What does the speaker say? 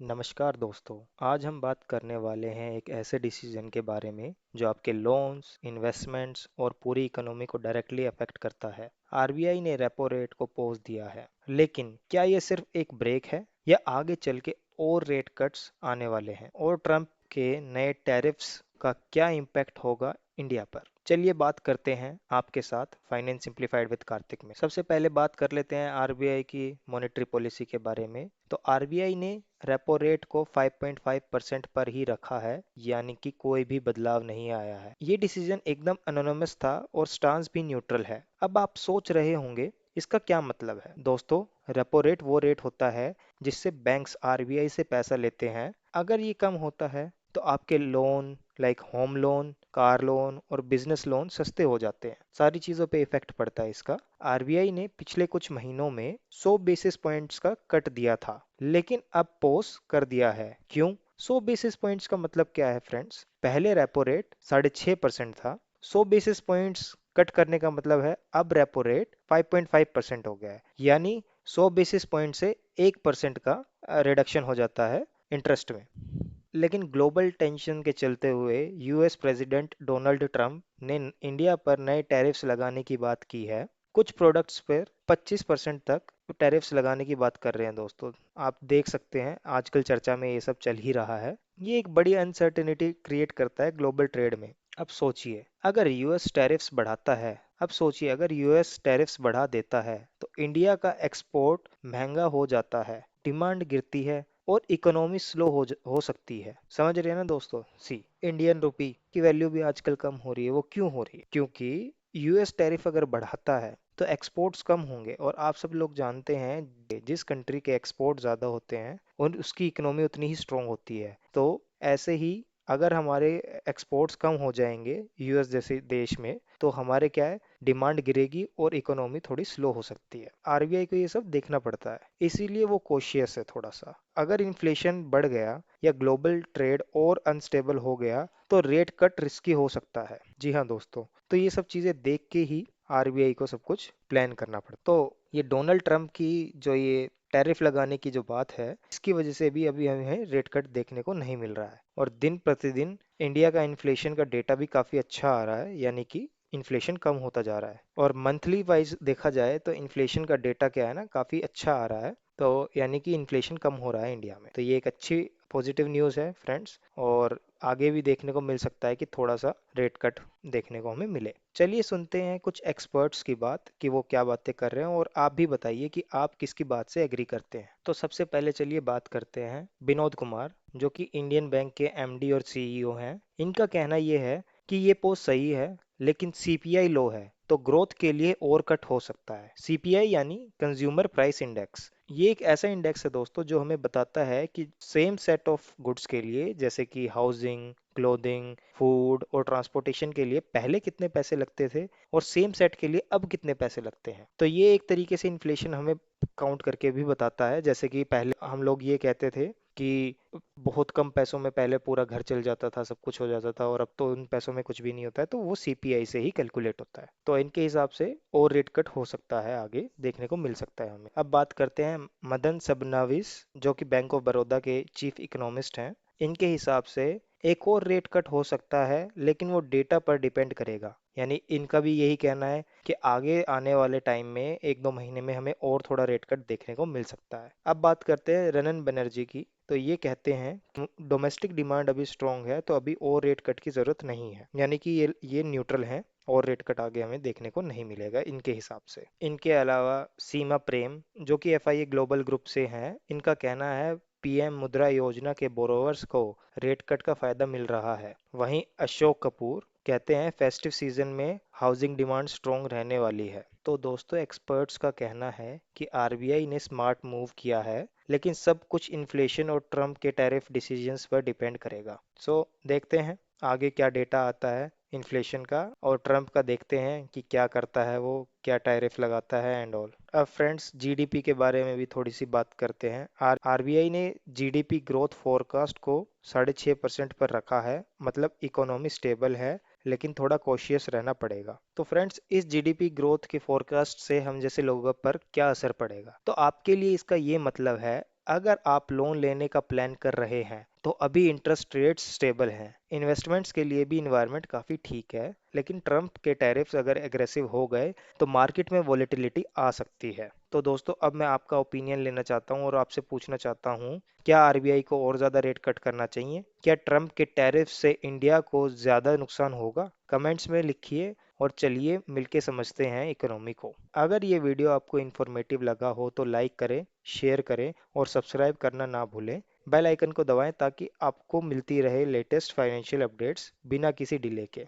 नमस्कार दोस्तों। आज हम बात करने वाले हैं एक ऐसे डिसीजन के बारे में जो आपके लोन्स, इन्वेस्टमेंट्स और पूरी इकोनॉमी को डायरेक्टली अफेक्ट करता है। आरबीआई ने रेपो रेट को पॉज दिया है, लेकिन क्या ये सिर्फ एक ब्रेक है या आगे चल के और रेट कट्स आने वाले हैं और ट्रंप के नए टैरिफ्स का क्या इम्पैक्ट होगा इंडिया पर। चलिए बात करते हैं आपके साथ फाइनेंस सिंप्लीफाइड विद कार्तिक में। सबसे पहले बात कर लेते हैं आरबीआई की मॉनेटरी पॉलिसी के बारे में। तो आरबीआई ने रेपो रेट को 5.5% पर ही रखा है, यानी कि कोई भी बदलाव नहीं आया है। ये डिसीजन एकदम एनोनिमस था और स्टांस भी न्यूट्रल है। अब आप सोच रहे होंगे इसका क्या मतलब है। दोस्तों, रेपो रेट वो रेट होता है जिससे बैंक्स आरबीआई से पैसा लेते हैं। अगर ये कम होता है तो आपके loan like home loan, car loan और बिजनेस लोन सस्ते हो जाते हैं। सारी चीज़ों पे इफेक्ट पड़ता है इसका। आरबीआई ने पिछले कुछ महीनों में 100 बेसिस पॉइंट्स का कट दिया था, लेकिन अब पोज कर दिया है। क्यों? 100 बेसिस पॉइंट्स का मतलब क्या है फ्रेंड्स? पहले रेपो रेट 6.5% था। 100 बेसिस पॉइंट्स कट करने का मतलब है अब रेपो रेट 5.5% हो गया है, यानी 100 बेसिस पॉइंट से 1% का रिडक्शन हो जाता है इंटरेस्ट में। लेकिन ग्लोबल टेंशन के चलते हुए यूएस प्रेसिडेंट डोनाल्ड ट्रंप ने इंडिया पर नए टैरिफ्स लगाने की बात की है। कुछ प्रोडक्ट्स पर 25% तक टैरिफ्स लगाने की बात कर रहे हैं दोस्तों। आप देख सकते हैं आजकल चर्चा में ये सब चल ही रहा है। ये एक बड़ी अनसर्टेनिटी क्रिएट करता है ग्लोबल ट्रेड में। अब सोचिए, अगर यूएस टैरिफ्स बढ़ाता है अब सोचिए अगर यूएस टैरिफ्स बढ़ा देता है तो इंडिया का एक्सपोर्ट महंगा हो जाता है, डिमांड गिरती है और इकोनॉमी स्लो हो सकती है। समझ रहे हैं ना दोस्तों? सी, इंडियन रुपी की वैल्यू भी आजकल कम हो रही है। वो क्यों हो रही है? क्योंकि यूएस टैरिफ अगर बढ़ाता है तो एक्सपोर्ट्स कम होंगे, और आप सब लोग जानते हैं जिस कंट्री के एक्सपोर्ट ज़्यादा होते हैं और उसकी इकोनॉमी उतनी ही स्ट्रांग होती है। तो ऐसे ही अगर हमारे एक्सपोर्ट्स कम हो जाएंगे यूएस जैसे देश में, तो हमारे क्या है, डिमांड गिरेगी और इकोनॉमी थोड़ी स्लो हो सकती है। आरबीआई को ये सब देखना पड़ता है, इसीलिए वो कॉशियस है थोड़ा सा। अगर इन्फ्लेशन बढ़ गया या ग्लोबल ट्रेड और अनस्टेबल हो गया तो रेट कट रिस्की हो सकता है। जी हाँ दोस्तों, तो ये सब चीज़ें देख के ही आरबीआई को सब कुछ प्लान करना पड़ता। तो ये डोनाल्ड ट्रंप की जो ये टैरिफ लगाने की जो बात है, इसकी वजह से भी अभी हमें रेट कट देखने को नहीं मिल रहा है। और दिन प्रतिदिन इंडिया का इन्फ्लेशन का डेटा भी काफ़ी अच्छा आ रहा है, यानी कि इन्फ्लेशन कम होता जा रहा है। और मंथली वाइज देखा जाए तो इन्फ्लेशन का डेटा क्या है ना, काफ़ी अच्छा आ रहा है। तो यानी कि इन्फ्लेशन कम हो रहा है इंडिया में। तो ये एक अच्छी पॉजिटिव न्यूज़ है फ्रेंड्स, और आगे भी देखने को मिल सकता है कि थोड़ा सा रेट कट देखने को हमें मिले। चलिए सुनते हैं कुछ एक्सपर्ट्स की बात कि वो क्या बातें कर रहे हैं, और आप भी बताइए कि आप किसकी बात से एग्री करते हैं। तो सबसे पहले चलिए बात करते हैं विनोद कुमार, जो कि इंडियन बैंक के एमडी और सीईओ हैं। इनका कहना ये है कि ये पोस्ट सही है, लेकिन सीपीआई लो है तो ग्रोथ के लिए और कट हो सकता है। सीपीआई यानी कंज्यूमर प्राइस इंडेक्स, ये एक ऐसा इंडेक्स है दोस्तों जो हमें बताता है कि सेम सेट ऑफ गुड्स के लिए, जैसे कि हाउसिंग, क्लोथिंग, फूड और ट्रांसपोर्टेशन के लिए पहले कितने पैसे लगते थे और सेम सेट के लिए अब कितने पैसे लगते हैं। तो ये एक तरीके से इन्फ्लेशन हमें काउंट करके भी बताता है। जैसे कि पहले हम लोग ये कहते थे कि बहुत कम पैसों में पहले पूरा घर चल जाता था, सब कुछ हो जाता था, और अब तो उन पैसों में कुछ भी नहीं होता है। तो वो सीपीआई से ही कैलकुलेट होता है। तो इनके हिसाब से और रेट कट हो सकता है, आगे देखने को मिल सकता है हमें। अब बात करते हैं मदन सबनाविस, जो कि बैंक ऑफ बड़ौदा के चीफ इकोनॉमिस्ट हैं। इनके हिसाब से एक और रेट कट हो सकता है, लेकिन वो डेटा पर डिपेंड करेगा। यानी इनका भी यही कहना है कि आगे आने वाले टाइम में 1-2 महीने में हमें और थोड़ा रेट कट देखने को मिल सकता है। अब बात करते हैं रनन बनर्जी की। तो ये कहते हैं कि डोमेस्टिक डिमांड अभी स्ट्रांग है, तो अभी और रेट कट की ज़रूरत नहीं है। यानी कि ये न्यूट्रल है, और रेट कट आगे हमें देखने को नहीं मिलेगा इनके हिसाब से। इनके अलावा सीमा प्रेम, जो कि एफआईए ग्लोबल ग्रुप से हैं, इनका कहना है पीएम मुद्रा योजना के बोरोवर्स को रेट कट का फायदा मिल रहा है। वहीं अशोक कपूर कहते हैं फेस्टिव सीजन में हाउसिंग डिमांड स्ट्रॉन्ग रहने वाली है। तो दोस्तों, एक्सपर्ट्स का कहना है कि आरबीआई ने स्मार्ट मूव किया है, लेकिन सब कुछ इन्फ्लेशन और ट्रम्प के टैरिफ डिसीजंस पर डिपेंड करेगा। सो देखते हैं आगे क्या डेटा आता है इन्फ्लेशन का और ट्रम्प का। देखते हैं कि क्या करता है, वो क्या टैरिफ लगाता है एंड ऑल। अब फ्रेंड्स, जीडीपी के बारे में भी थोड़ी सी बात करते हैं। आरबीआई ने जीडीपी ग्रोथ फोरकास्ट को 6.5% पर रखा है। मतलब इकोनॉमी स्टेबल है, लेकिन थोड़ा कॉशियस रहना पड़ेगा। तो फ्रेंड्स, इस जीडीपी ग्रोथ के फोरकास्ट से हम जैसे लोगों पर क्या असर पड़ेगा? तो आपके लिए इसका ये मतलब है, अगर आप लोन लेने का प्लान कर रहे हैं तो अभी इंटरेस्ट रेट्स स्टेबल हैं, इन्वेस्टमेंट्स के लिए भी इन्वायरमेंट काफ़ी ठीक है, लेकिन ट्रम्प के टैरिफ्स अगर एग्रेसिव हो गए तो मार्केट में वॉलेटिलिटी आ सकती है। तो दोस्तों, अब मैं आपका ओपिनियन लेना चाहता हूँ और आपसे पूछना चाहता हूँ, क्या आरबीआई को और ज़्यादा रेट कट करना चाहिए? क्या ट्रम्प के टैरिफ से इंडिया को ज़्यादा नुकसान होगा? कमेंट्स में लिखिए और चलिए मिलके समझते हैं इकोनॉमी को। अगर ये वीडियो आपको इन्फॉर्मेटिव लगा हो तो लाइक करें, शेयर करें और सब्सक्राइब करना ना भूलें। बेल आइकन को दबाएं ताकि आपको मिलती रहे लेटेस्ट फाइनेंशियल अपडेट्स बिना किसी डिले के।